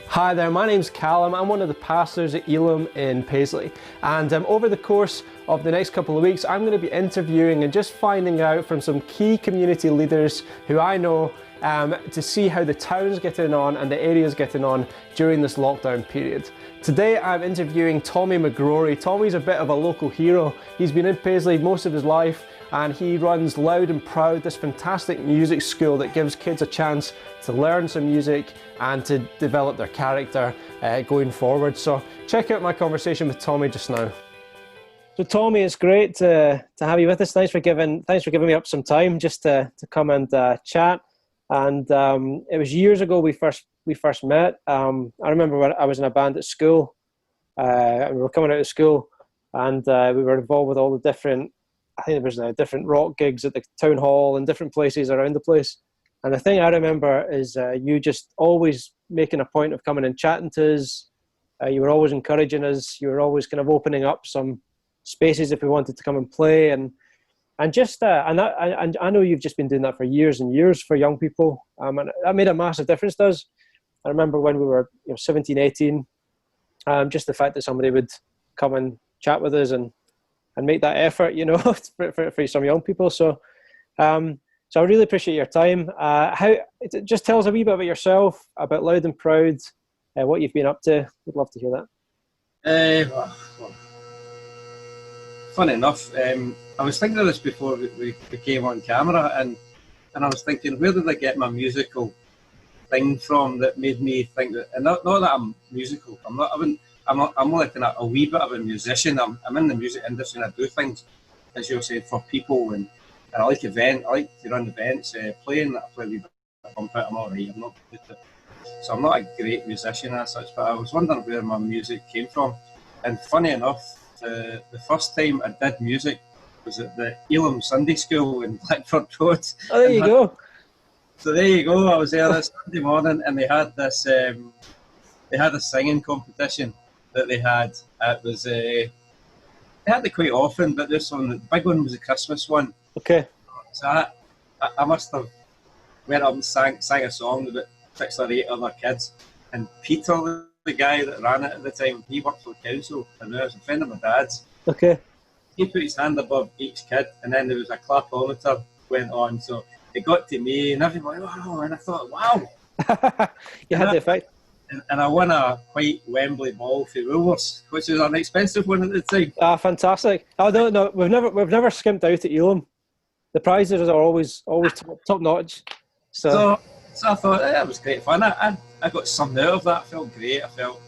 Hi there, my name's Calum. I'm one of the pastors at Elam in Paisley. And over the course of the next couple of weeks, I'm going to be interviewing and just finding out from some key community leaders who I know to see how the town's getting on and the area's getting on during this lockdown period. Today I'm interviewing Tommy McGrory. Tommy's a bit of a local hero. He's been in Paisley most of his life and he runs Loud and Proud, this fantastic music school that gives kids a chance to learn some music and to develop their character going forward. So check out my conversation with Tommy just now. So Tommy, it's great to have you with us. Thanks for giving me up some time just to come and chat. And it was years ago we first met. I remember when I was in a band at school. And we were coming out of school, and we were involved with all the different. I think there was different rock gigs at the town hall and different places around the place. And the thing I remember is you just always making a point of coming and chatting to us. You were always encouraging us. You were always kind of opening up some spaces if we wanted to come and play. And I know you've just been doing that for years and years for young people. And that made a massive difference to us. I remember when we were 17, 18, just the fact that somebody would come and chat with us and make that effort, for some young people. So I really appreciate your time. Just tell us a wee bit about yourself, about Loud and Proud, what you've been up to. We'd love to hear that. Funny enough, I was thinking of this before we came on camera, and I was thinking, where did I get my musical thing from that made me think that? And not that I'm musical. I'm like a wee bit of a musician. I'm in the music industry and I do things, as you're saying, for people, and I like to run events, playing. I play a wee bit of trumpet. I'm alright. I'm not good at it. So I'm not a great musician as such, but I was wondering where my music came from. And funny enough, the first time I did music was at the Elam Sunday School in Blackford Road. Oh, there you go. So there you go. I was there this Sunday morning, and they had this. They had a singing competition that they had. It was they had it quite often, but this one, the big one, was a Christmas one. Okay. So I must have went up and sang a song with about 6 or 8 other kids, and Peter, the guy that ran it at the time, he worked for the council, and he was a friend of my dad's. Okay. He put his hand above each kid, and then there was a clapometer went on, so it got to me, and everybody, wow, and I thought, wow. You had the effect. And I won a white Wembley ball for revolves, which was an expensive one at the time. Ah, fantastic! Oh no, we've never skimped out at Elam. The prizes are always top notch. So I thought that was great fun. I got something out of that. I felt great. I felt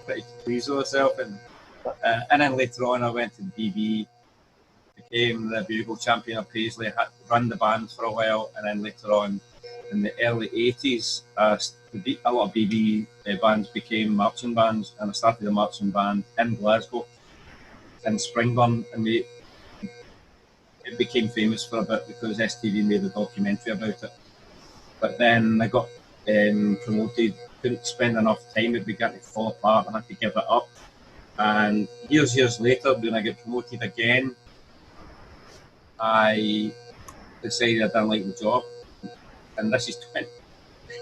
pretty pleased with myself, and then later on I went to the BB, became the bugle champion of Paisley. I had run the band for a while, and then later on in the early 80s, a lot of BB bands became marching bands, and I started a marching band in Glasgow, in Springburn, and it became famous for a bit because STV made a documentary about it. But then I got promoted, couldn't spend enough time, it began to fall apart, I had to give it up. And years later, when I get promoted again, I decided I didn't like the job. And this is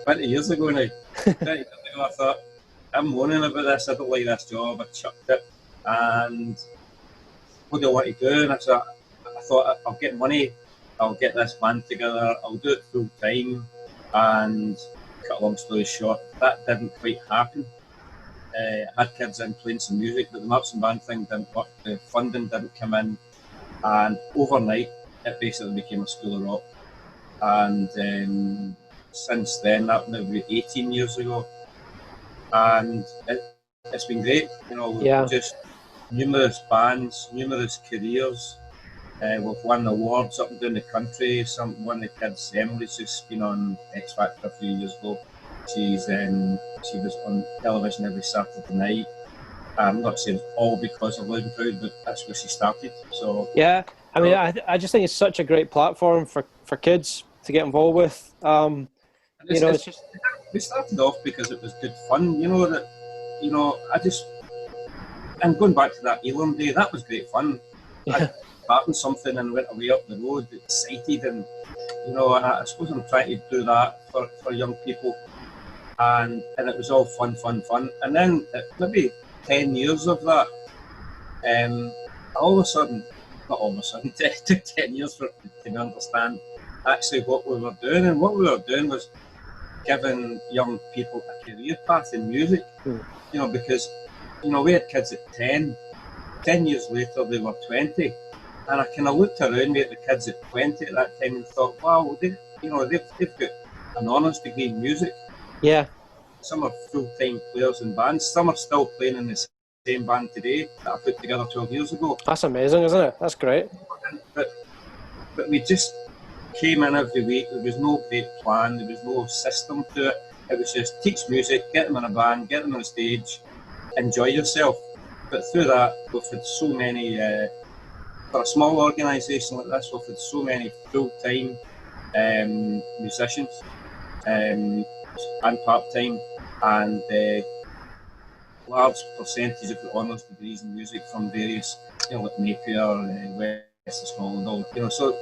20 years ago now. 20 years ago, I thought, I'm moaning about this, I don't like this job, I chucked it. And what do I want to do? And I thought, I'll get money, I'll get this band together, I'll do it full time. And cut a long story short, that didn't quite happen. I had kids in playing some music, but the marching band thing didn't work, the funding didn't come in. And overnight, it basically became a school of rock. And since then, that would be 18 years ago, and it's been great. We've just numerous bands, numerous careers. We've won awards up and down the country. One of the kids, Emily's just been on X Factor a few years ago. She was on television every Saturday night. I'm not saying all because of Loud and Proud, but that's where she started. So yeah, I mean, I just think it's such a great platform for kids to get involved with. It's just, we started off because it was good fun. And going back to that Elam day, that was great fun. yeah. I started something and went away up the road, excited, and I suppose I'm trying to do that for young people. and it was all fun. And then maybe 10 years of that, all of a sudden, not all of a sudden, it took 10 years for it to understand actually what we were doing. And what we were doing was giving young people a career path in music, because, we had kids at 10 years later, they were 20. And I kind of looked around me at the kids at 20 at that time and thought, wow, they've got an honours degree in music. Yeah. Some are full-time players in bands. Some are still playing in the same band today that I put together 12 years ago. That's amazing, isn't it? That's great. But we just came in every week. There was no great plan. There was no system to it. It was just teach music, get them in a band, get them on a stage, enjoy yourself. But through that, we've had so many, for a small organisation like this, we've had so many full-time musicians and part-time, and large percentage of the honours degrees in music from various, like Napier, West of Scotland, all, so.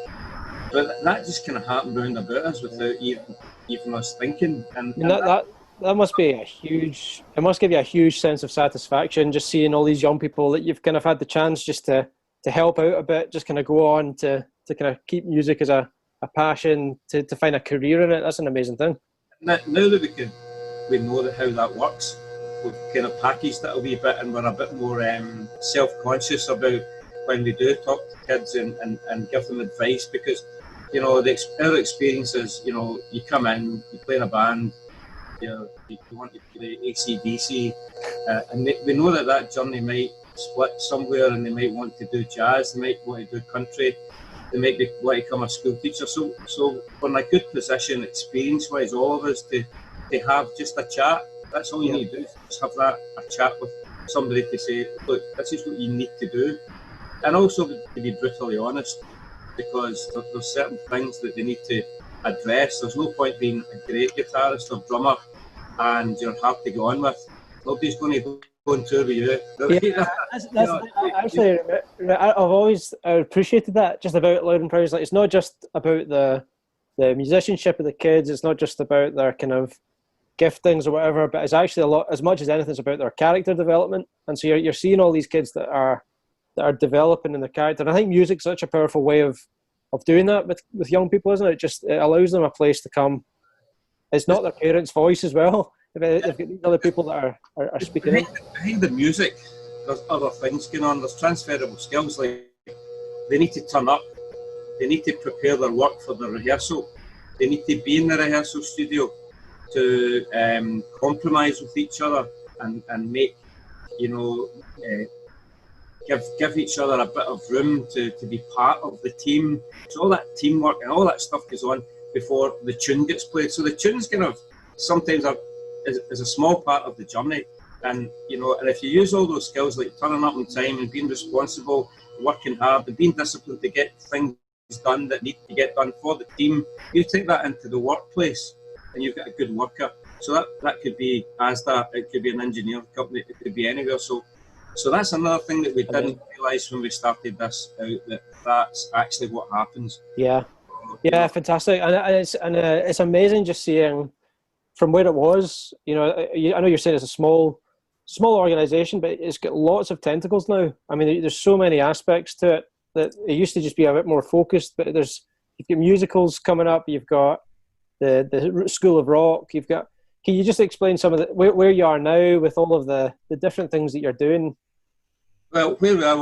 But that just kind of happened round about us without even us thinking. And that must be it must give you a huge sense of satisfaction, just seeing all these young people that you've kind of had the chance just to help out a bit, just kind of go on to kind of keep music as a passion, to find a career in it. That's an amazing thing. Now that we know how that works, we've kind of packaged it a wee bit, and we're a bit more self-conscious about when we do talk to kids and give them advice, because our experience is, you come in, you play in a band, you want to play AC/DC, and we know that journey might split somewhere, and they might want to do jazz, they might want to do country, they might want to become a school teacher. So we're in a good position, experience-wise, all of us, to have just a chat. That's all you need to do, just have a chat with somebody to say, look, this is what you need to do. And also to be brutally honest, because there's certain things that they need to address. There's no point being a great guitarist or drummer and you're hard to go on with. Nobody's going to go on tour with you. Actually, I've always appreciated that just about Loud and Proud. Like, it's not just about the musicianship of the kids. It's not just about their kind of giftings or whatever, but it's actually a lot, as much as anything, it's about their character development. And so you're seeing all these kids that are developing in their character. And I think music's such a powerful way of doing that with young people, isn't it? It allows them a place to come. It's not their parents' voice as well. They've got these other people that are speaking. Behind the music, there's other things going on. There's transferable skills, like they need to turn up, they need to prepare their work for the rehearsal, they need to be in the rehearsal studio to compromise with each other and make, give each other a bit of room to be part of the team. So all that teamwork and all that stuff goes on before the tune gets played. So the tunes kind of sometimes is a small part of the journey. And and if you use all those skills like turning up on time and being responsible, working hard and being disciplined to get things done that need to get done for the team, you take that into the workplace and you've got a good worker. So that could be ASDA, it could be an engineering company, it could be anywhere. So that's another thing that we didn't realise when we started this out, that's actually what happens. Yeah, fantastic. And it's amazing just seeing from where it was. I know you're saying it's a small organisation, but it's got lots of tentacles now. I mean, there's so many aspects to it that it used to just be a bit more focused. But you've got musicals coming up. You've got the School of Rock. You've got. Can you just explain some of where you are now with all of the different things that you're doing? Well, where we are,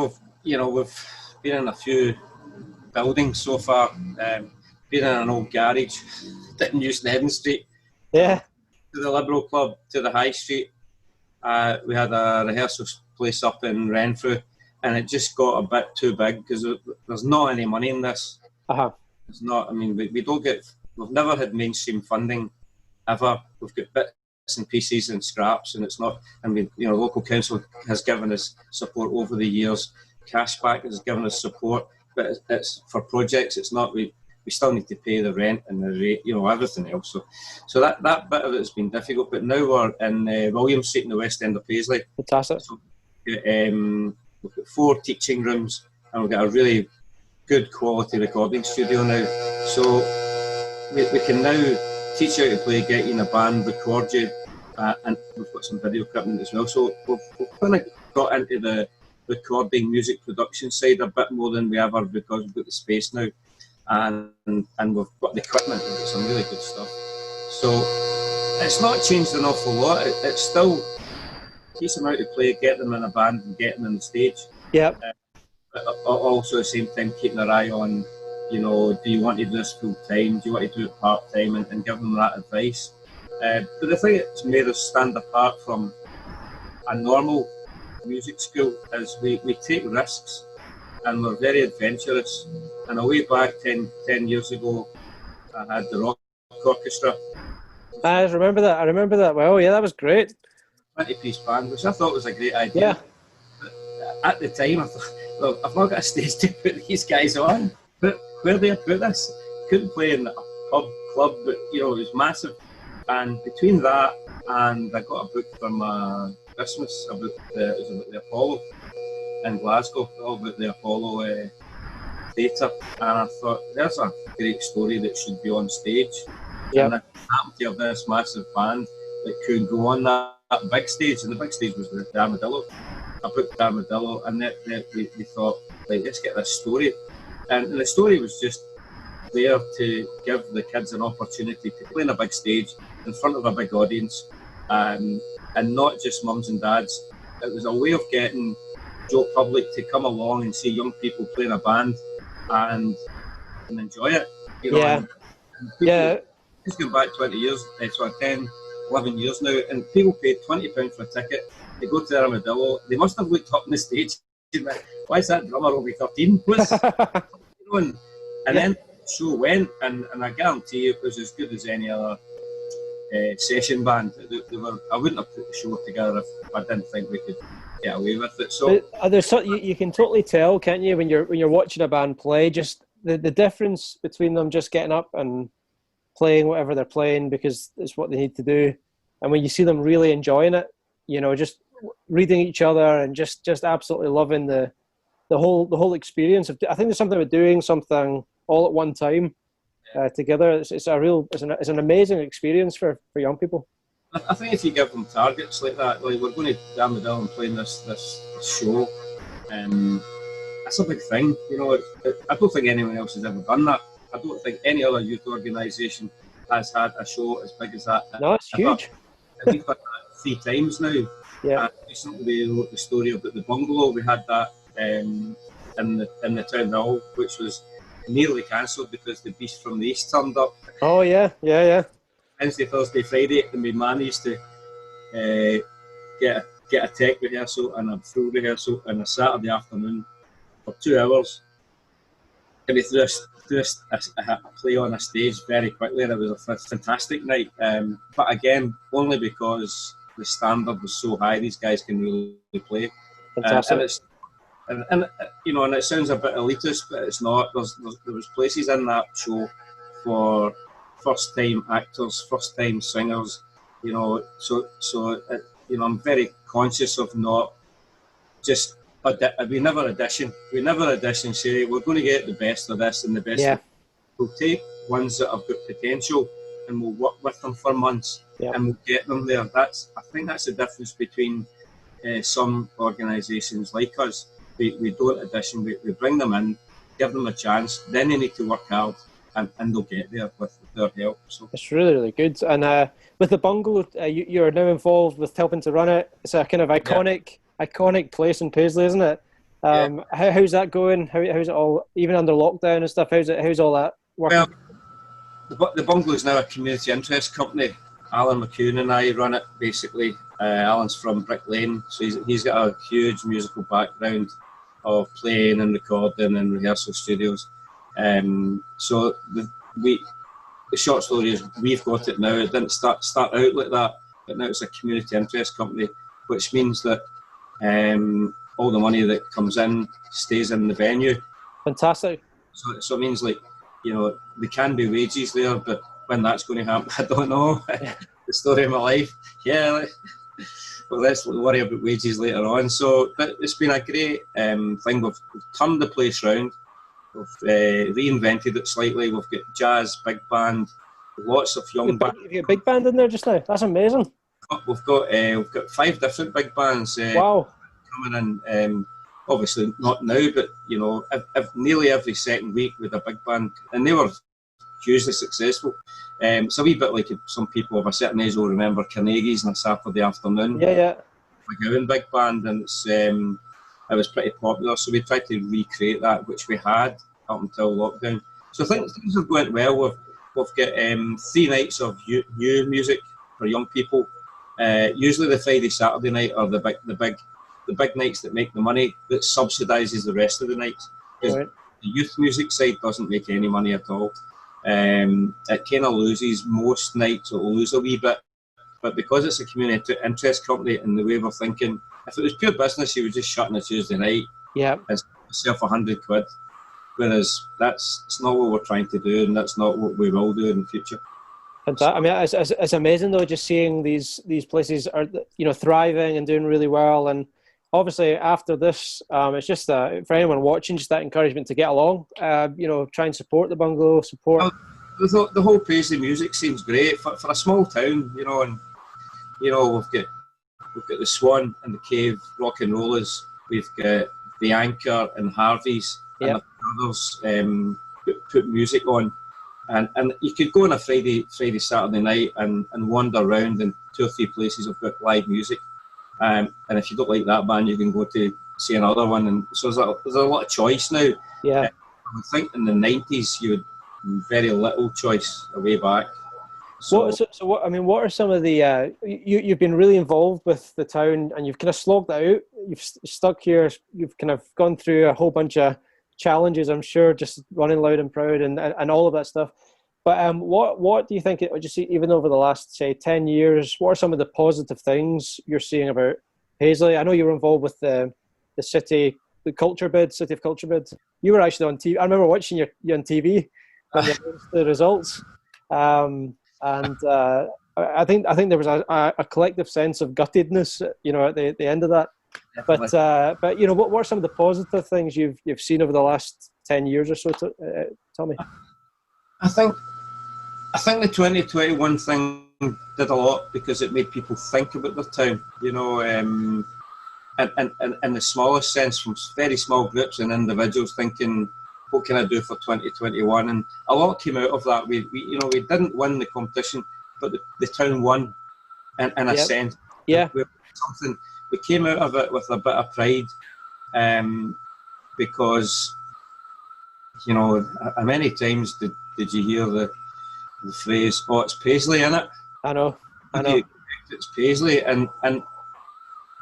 we've been in a few buildings so far. Been in an old garage that in Euston Street. Yeah. To the Liberal Club, to the High Street. We had a rehearsal place up in Renfrewshire, and it just got a bit too big because there's not any money in this. It's not. I mean, we don't get. We've never had mainstream funding ever. We've got bits and pieces and scraps, and it's not. I mean, local council has given us support over the years. Cashback has given us support, but it's for projects. It's not. We still need to pay the rent and the rate, everything else. So that bit of it has been difficult. But now we're in William Street in the West End of Paisley. Fantastic. So, we've got 4 teaching rooms, and we've got a really good quality recording studio now. So we can now teach you how to play, get you in a band, record you, and we've got some video equipment as well. So we've kind of got into the recording, music production side a bit more than we ever, because we've got the space now, and we've got the equipment. We've got some really good stuff. So it's not changed an awful lot. It's still teach them how to play, get them in a band, and get them on the stage. Yeah. But also at the same time keeping an eye on, you know, do you want to do this full time? Do you want to do it part time? And give them that advice. But the thing that's made us stand apart from a normal music school is we take risks, and we're very adventurous. And a way back 10 years ago, I had the rock orchestra. I remember that well. Yeah, that was great. 20-piece band, which I thought was a great idea. Yeah. But at the time, I thought, well, I've not got a stage to put these guys on. But where do I put this? Couldn't play in a pub, club, but you know, it was massive. And between that and I got a book for my Christmas about it was about the Apollo in Glasgow, all about the Apollo theatre. And I thought, there's a great story that should be on stage. Yeah. And I happened to have this massive band that could go on that big stage, and the big stage was the Armadillo. I booked the Armadillo, and we thought, like, let's get this story. And the story was just there to give the kids an opportunity to play on a big stage in front of a big audience, and not just mums and dads. It was a way of getting Joe public to come along and see young people play in a band and enjoy it. You know, Yeah. and people, just going back 20 years, so 10, 11 years now, and people paid £20 for a ticket. They go to the Armadillo. They must have looked up on the stage. Why is that drummer only 13? And then the show went, and I guarantee you it was as good as any other session band. I wouldn't have put the show together if I didn't think we could get away with it. So you can totally tell, can't you, when you're watching a band play, just the difference between them just getting up and playing whatever they're playing because it's what they need to do, and when you see them really enjoying it, you know, just reading each other and just absolutely loving the whole experience of. I think there's something about doing something all at one time together. It's an amazing experience for young people. I think if you give them targets like that, like we're going to Armadillo and playing this show, that's a big thing. You know, I don't think anyone else has ever done that. I don't think any other youth organisation has had a show as big as that. No, it's huge. We've had that 3 times now. Yeah. Recently we wrote the story about the bungalow. We had that in the town hall, which was nearly cancelled because the beast from the east turned up. Oh yeah. Wednesday, Thursday, Friday, and we managed to get a tech rehearsal and a full rehearsal on a Saturday afternoon for 2 hours. And we threw a play on a stage very quickly, and it was a fantastic night. But again, only because the standard was so high, these guys can really play. Fantastic. And you know, and it sounds a bit elitist, but it's not. There was places in that show for first-time actors, first-time singers. You know, so you know, I'm very conscious of not just. We never audition. We never audition. Say we're going to get the best of this and the best. Yeah. We'll take ones that have got potential, and we'll work with them for months, and we'll get them there. I think that's the difference between some organisations like us. We don't audition. We bring them in, give them a chance. Then they need to work hard, and they'll get there with their help. So it's really good. And with the bungalow, you're now involved with helping to run it. It's a kind of iconic place in Paisley, isn't it? How's that going? How's it all, even under lockdown and stuff? How's all that working? Well, the bungalow is now a community interest company. Alan McCune and I run it basically. Alan's from Brick Lane, so he's got a huge musical background of playing and recording and rehearsal studios. So the short story is we've got it now. It didn't start out like that, but now it's a community interest company, which means that all the money that comes in stays in the venue. Fantastic. So it means, like, you know, there can be wages there, but when that's going to happen, I don't know. The story of my life. Yeah, well, let's worry about wages later on. So it's been a great thing. We've turned the place round. We've reinvented it slightly. We've got jazz, big band, lots of young bands. Have you got a big band in there just now? That's amazing. we've got 5 different big bands Wow. coming in. Obviously not now, but nearly every second week with a big band, and they were hugely successful. It's a wee bit like some people of a certain age will remember Carnegie's on a Saturday afternoon. Yeah. McGowan big band, and it was pretty popular. So we tried to recreate that, which we had up until lockdown. So things have went well. We've got 3 nights of new music for young people. Usually the Friday, Saturday night are the big nights that make the money, that subsidises the rest of the nights. Because Right. the youth music side doesn't make any money at all. It kind of loses most nights. It'll lose a wee bit. But because it's a community interest company and the way we're thinking, if it was pure business, you would just shut on a Tuesday night Yeah. and save £100. Whereas it's not what we're trying to do, and that's not what we will do in the future. I mean, it's amazing though, just seeing these places are thriving and doing really well. And obviously after this, it's just for anyone watching, just that encouragement to get along. Try and support the bungalow. The whole Paisley music seems great for a small town, and we've got the Swan and the Cave Rock and Rollers. We've got the Anchor and Harvey's, and the others put music on. And you could go on a Friday, Saturday night and wander around in 2 or 3 places have got live music. And if you don't like that band, you can go to see another one. And so there's a lot of choice now. Yeah. I think in the 90s you had very little choice way back. So what are some of the you've been really involved with the town, and you've kind of slogged it out. You've stuck here. You've kind of gone through a whole bunch of challenges, I'm sure, just running loud and proud and all of that stuff. But what do you think? Would you see, even over the last, say, 10 years, what are some of the positive things you're seeing about Paisley? I know you were involved with the City of Culture bid. You were actually on TV. I remember watching you on TV when you announced the results. I think there was a collective sense of guttedness, at the end of that. But what are some of the positive things you've seen over the last 10 years or so, Tommy? I think the 2021 thing did a lot because it made people think about their town, and in the smallest sense, from very small groups and individuals thinking, what can I do for 2021? And a lot came out of that. We didn't win the competition, but the town won in a sense. Yeah. We came out of it with a bit of pride, because how many times did you hear the phrase, "Oh, it's Paisley, innit?" I know. It's Paisley, and I'm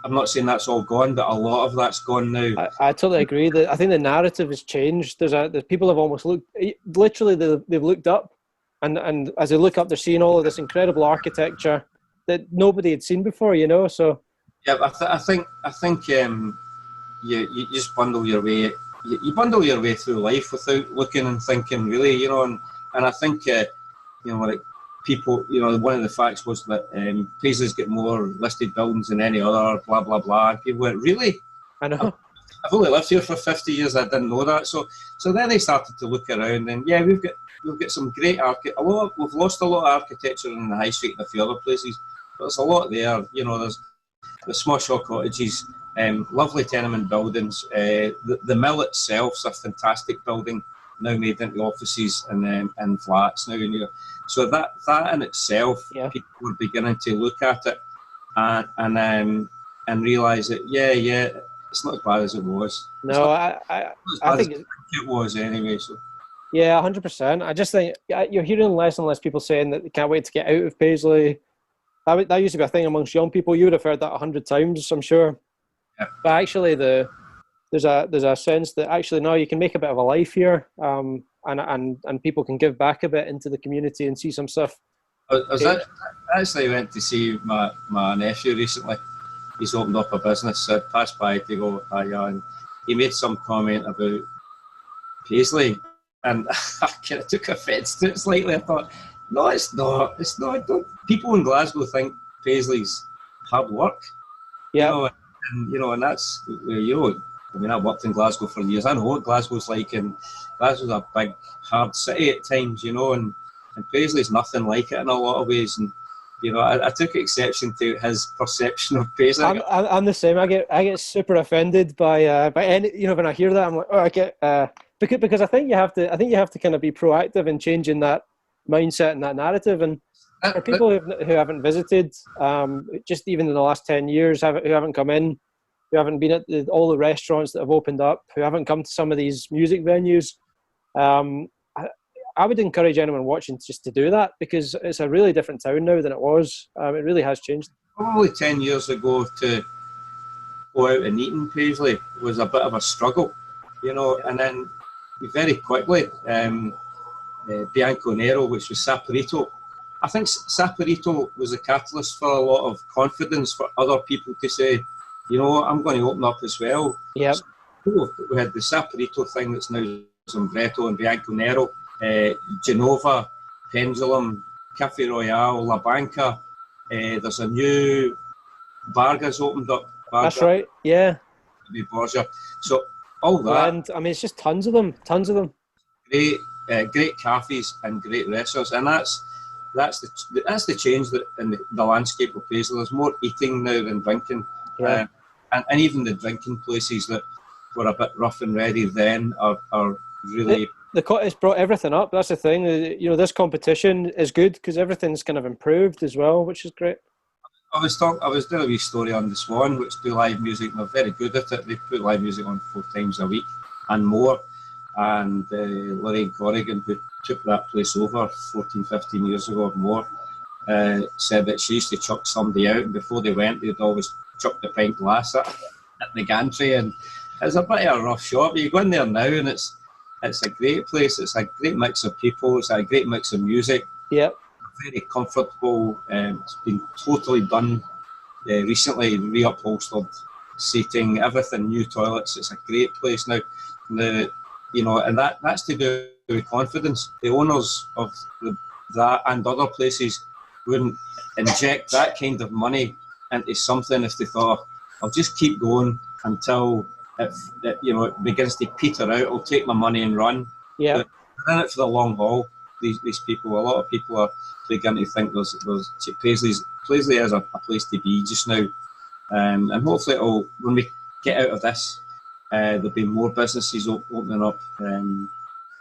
not saying that's all gone, but a lot of that's gone now. I totally agree. I think the narrative has changed. There's people have almost they've looked up, and as they look up, they're seeing all of this incredible architecture that nobody had seen before. So. Yeah, I think you just bundle your way. You bundle your way through life without looking and thinking, really, and I think like people, one of the facts was that Paisley's got more listed buildings than any other, blah blah blah. And people went, really? I know. I've only lived here for 50 years. I didn't know that. So then they started to look around, and we've got some great we've lost a lot of architecture in the high street and a few other places, but there's a lot there. There's the small shaw cottages, lovely tenement buildings. The mill itself's a fantastic building, now made into offices and flats now. So that in itself, people were beginning to look at it and realise that it's not as bad as it was. No, I think it was anyway. So. Yeah, 100%. I just think you're hearing less and less people saying that they can't wait to get out of Paisley. That used to be a thing amongst young people. You would have heard that 100 times, I'm sure. Yeah. But actually, there's a sense that actually now you can make a bit of a life here, and people can give back a bit into the community and see some stuff. I actually went to see my nephew recently. He's opened up a business. So I passed by to go, and he made some comment about Paisley, and I kind of took offence to it slightly. I thought, no, it's not. It's not. People in Glasgow think Paisley's hard work. Yeah. And that's, I mean, I worked in Glasgow for years. I know what Glasgow's like, and Glasgow's a big, hard city at times, and Paisley's nothing like it in a lot of ways. And I took exception to his perception of Paisley. I'm the same. I get super offended by any, when I hear that, I'm like, oh, I get because I think you have to kind of be proactive in changing that mindset and that narrative. And for people who haven't visited, just even in the last 10 years, who haven't come in, who haven't been at all the restaurants that have opened up, who haven't come to some of these music venues, I would encourage anyone watching just to do that, because it's a really different town now than it was. It really has changed. Probably 10 years ago, to go out and eat in Paisley was a bit of a struggle, and then very quickly, Bianco Nero, which was Saporito. I think Saporito was a catalyst for a lot of confidence for other people to say, I'm going to open up as well. Yeah. So we had the Saporito thing that's now Sombretto and Bianco Nero, Genova, Pendulum, Cafe Royale, La Banca. There's a new Vargas opened up. That's right, yeah. Borgia. So all that. And I mean, it's just tons of them. Great cafes and great restaurants, and that's the change that in the landscape of Paisley. There's more eating now than drinking, yeah. And even the drinking places that were a bit rough and ready then are really. It's brought everything up. That's the thing. This competition is good because everything's kind of improved as well, which is great. I was doing a wee story on the Swan, which do live music, and they're very good at it. They put live music on 4 times a week and more. And Lorraine Corrigan, who took that place over 14, 15 years ago or more, said that she used to chuck somebody out, and before they went, they'd always chuck the pint glass at the gantry, and it's a bit of a rough shop. You go in there now, and it's a great place. It's a great mix of people. It's a great mix of music. Yep. Very comfortable. It's been totally done recently, reupholstered seating, everything, new toilets. It's a great place now. And that's to do with confidence. The owners of that and other places wouldn't inject that kind of money into something if they thought, I'll just keep going until it begins to peter out. I'll take my money and run. Yeah. They're in it for the long haul. These people, a lot of people are beginning to think Paisley is a place to be just now, and hopefully when we get out of this, there'll be more businesses opening up. When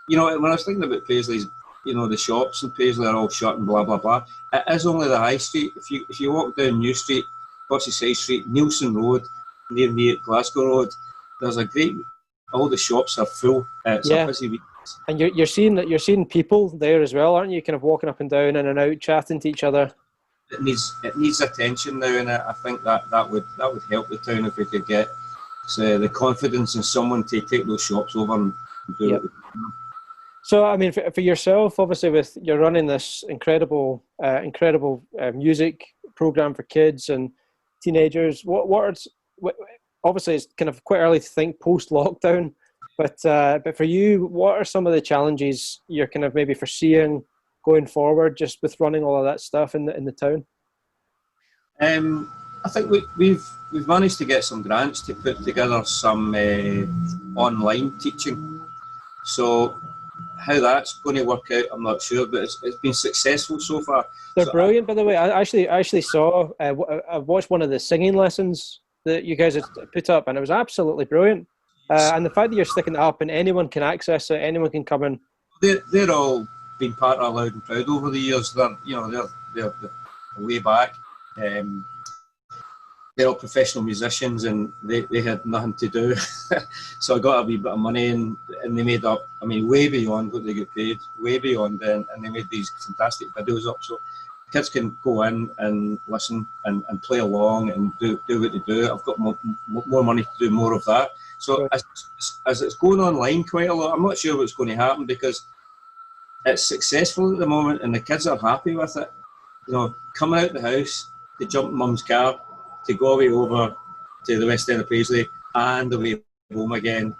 I was thinking about Paisley's, the shops in Paisley are all shut and blah blah blah. It is only the high street. If you walk down New Street, Bossyside Street, Nielsen Road, near me at Glasgow Road, there's all the shops are full. It's a busy week. And you're seeing people there as well, aren't you? Kind of walking up and down, in and out, chatting to each other. It needs attention now, and I think that would help the town if we could get the confidence in someone to take those shops over and do it. So, I mean, for yourself, obviously, you're running this incredible music program for kids and teenagers. Obviously, it's kind of quite early to think post-lockdown, but for you, what are some of the challenges you're kind of maybe foreseeing going forward, just with running all of that stuff in the town? I think we've managed to get some grants to put together some online teaching. So how that's going to work out, I'm not sure, but it's been successful so far. They're brilliant, by the way. I actually saw, I watched one of the singing lessons that you guys had put up, and it was absolutely brilliant. And the fact that you're sticking it up and anyone can access it, anyone can come in. They're all been part of Loud and Proud over the years. They're way back. They're all professional musicians, and they had nothing to do. So I got a wee bit of money, and they made up, way beyond what they get paid, way beyond, and they made these fantastic videos up. So kids can go in and listen and play along and do what they do. I've got more money to do more of that. So as it's going online quite a lot, I'm not sure what's going to happen, because it's successful at the moment and the kids are happy with it. Coming out the house, to jump in mum's car, to go away over to the West End of Paisley and away home again.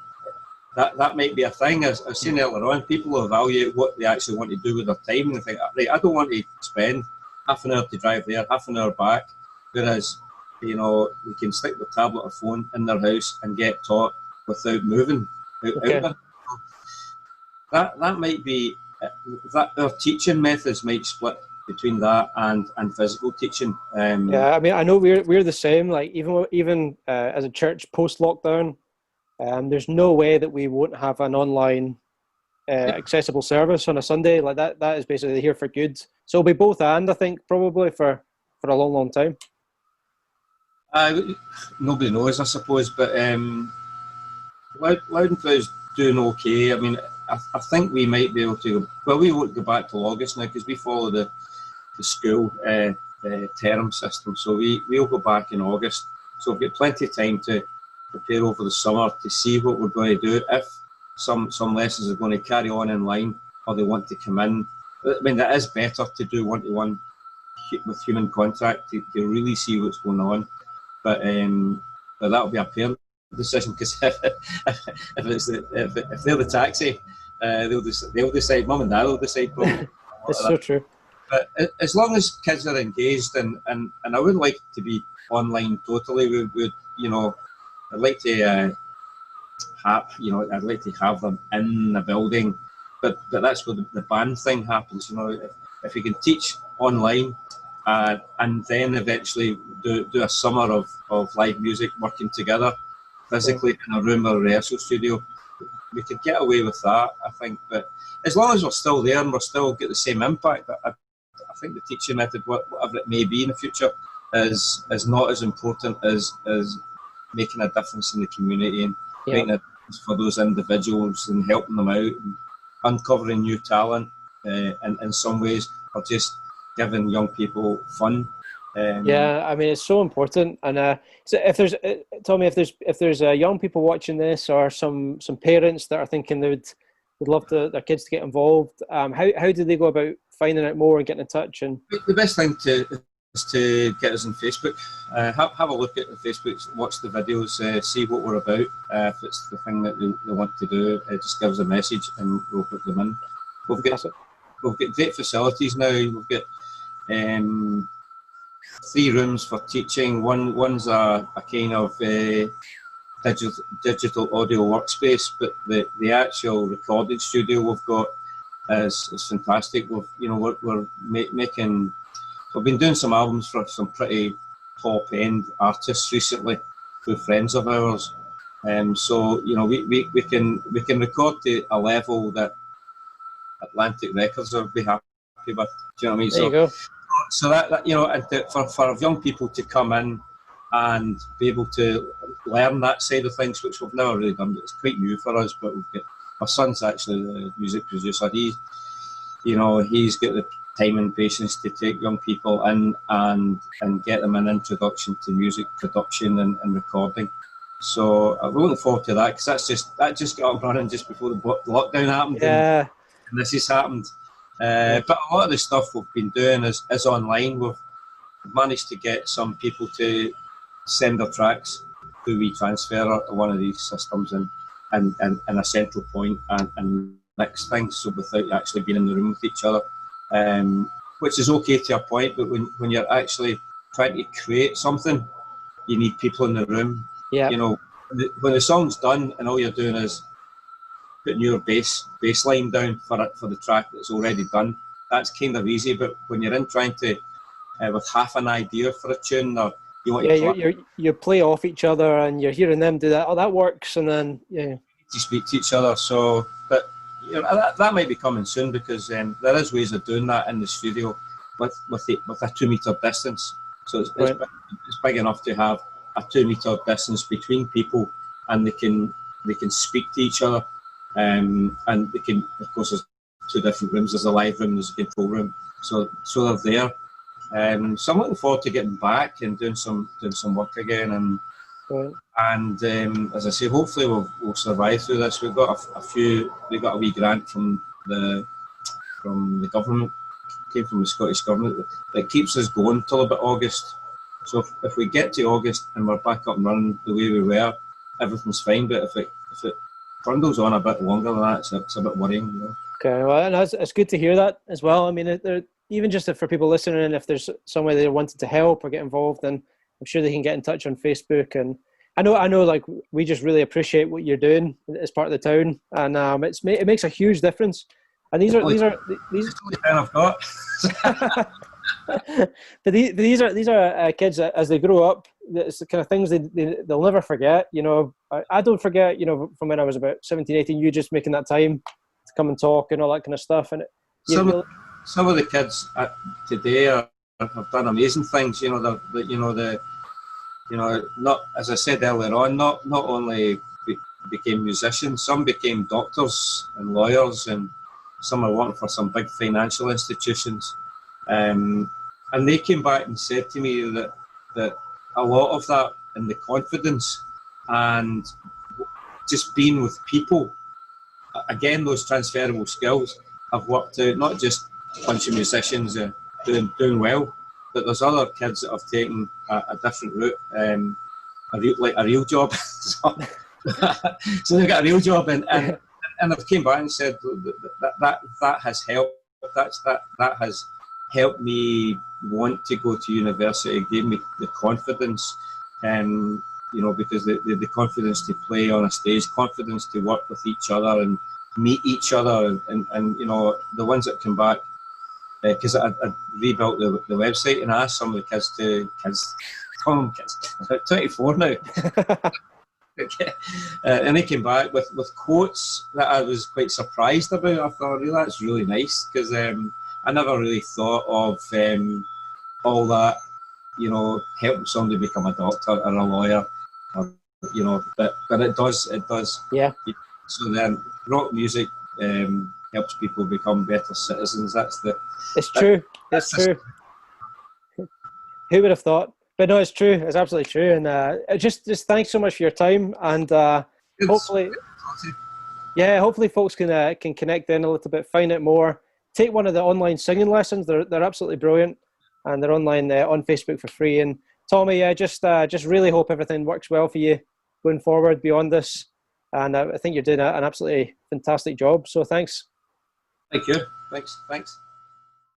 That might be a thing. As I was saying earlier on, people evaluate what they actually want to do with their time, and they think, right, I don't want to spend half an hour to drive there, half an hour back, whereas we can stick the tablet or phone in their house and get taught without moving out there. That might be that our teaching methods might split between that and physical teaching. Yeah, I mean, I know we're the same. Like even as a church post lockdown, there's no way that we won't have an online accessible service on a Sunday. Like that is basically here for good. So it'll be both and, I think, probably for a long time. Nobody knows, I suppose, but Loud and Proud's doing okay. I mean, I think we might be able to. Well, we won't go back till August now because we follow the school term system. So we'll go back in August. So we've got plenty of time to prepare over the summer to see what we're going to do. If some lessons are going to carry on in line or they want to come in. I mean, that is better to do one-to-one with human contact to really see what's going on. But that'll be a parent decision because if they're the taxi, they'll decide. Mum and Dad will decide. It's so true. But as long as kids are engaged, and I wouldn't like it to be online totally. We would, I'd like to I'd like to have them in the building, but that's where the band thing happens. If you can teach online, and then eventually do a summer of live music working together physically in a room or a rehearsal studio, we could get away with that, I think. But as long as we're still there and we're still get the same impact, I think the teaching method, whatever it may be in the future, is not as important as making a difference in the community and making a difference for those individuals and helping them out and uncovering new talent in some ways, or just giving young people fun. Yeah, I mean, it's so important. And so if there's Tommy, if there's young people watching this, or some parents that are thinking they would love their kids to get involved, how do they go about finding out more and getting in touch? And the best thing is to get us on Facebook. Have a look at the Facebook, watch the videos, see what we're about. If it's the thing that they want to do, just give us a message and we'll put them in. We've got great facilities now. We've got 3 rooms for teaching. One's a kind of digital audio workspace, but the actual recording studio we've got is fantastic. We're making. We've been doing some albums for some pretty top end artists recently through friends of ours. So we can record to a level that Atlantic Records would be happy with. Do you know what I mean? There you go. So that and for young people to come in and be able to learn that side of things, which we've never really done. It's quite new for us, but we've got my son's actually the music producer. He's got the time and patience to take young people in and get them an introduction to music production and recording. So we're looking forward to that because that just got up running just before the lockdown happened. Yeah. And this has happened. But a lot of the stuff we've been doing is online. We've managed to get some people to send their tracks through WeTransfer to one of these systems and a central point and mix things, so without actually being in the room with each other, which is okay to a point. But when you're actually trying to create something, you need people in the room. Yeah. When the song's done and all you're doing is putting your bass line down for the track that's already done, that's kind of easy. But when you're in trying to with half an idea for a tune, or you want you play off each other and you're hearing them do that. Oh, that works, and then to speak to each other. So, but that might be coming soon because there is ways of doing that in the studio with a 2 meter distance. So it's big enough to have a 2 meter distance between people, and they can speak to each other. And they can, of course, there's 2 different rooms. There's a live room, there's a control room. So they're there. So I'm looking forward to getting back and doing some work again. And as I say, hopefully we'll survive through this. We got a wee grant from the government, came from the Scottish government, that keeps us going till about August. So if we get to August and we're back up and running the way we were, everything's fine. But if it trundles on a bit longer than that, it's a bit worrying. Okay, well, and it's good to hear that as well. I mean, even just for people listening, if there's some way they wanted to help or get involved, then I'm sure they can get in touch on Facebook. And I know, like, we just really appreciate what you're doing as part of the town, and it makes a huge difference. And these It's are the only pen I've got. but these are kids that, as they grow up, it's the kind of things they'll never forget. You know, I don't forget, you know, from when I was about 17, 18, you just making that time to come and talk and all that kind of stuff. And Some of the kids today have done amazing things. You know, not, as I said earlier on, not only became musicians, some became doctors and lawyers, and some are working for some big financial institutions. And they came back and said to me that a lot of that, and the confidence and just being with people, again, those transferable skills have worked out, not just a bunch of musicians doing well, but there's other kids that have taken a different route, a real job. So they've got a real job, and they've came back and said that has helped. That has helped me want to go to university. Gave me the confidence, you know, because the confidence to play on a stage, confidence to work with each other and meet each other, and you know, the ones that come back, because I rebuilt the website and I asked some of the kids, I'm 24 now. And they came back with quotes that I was quite surprised about. I thought, really, that's really nice, because I never really thought of all that, you know, helping somebody become a doctor or a lawyer, or, you know, but it does. Yeah. So then, rock music helps people become better citizens. It's true. Who would have thought? But no, it's true. It's absolutely true. And just thanks so much for your time. And hopefully folks can connect in a little bit, find out more. Take one of the online singing lessons. They're absolutely brilliant, and they're online on Facebook for free. And Tommy, just really hope everything works well for you going forward beyond this. And I think you're doing an absolutely fantastic job. So thanks. Thank you. Thanks.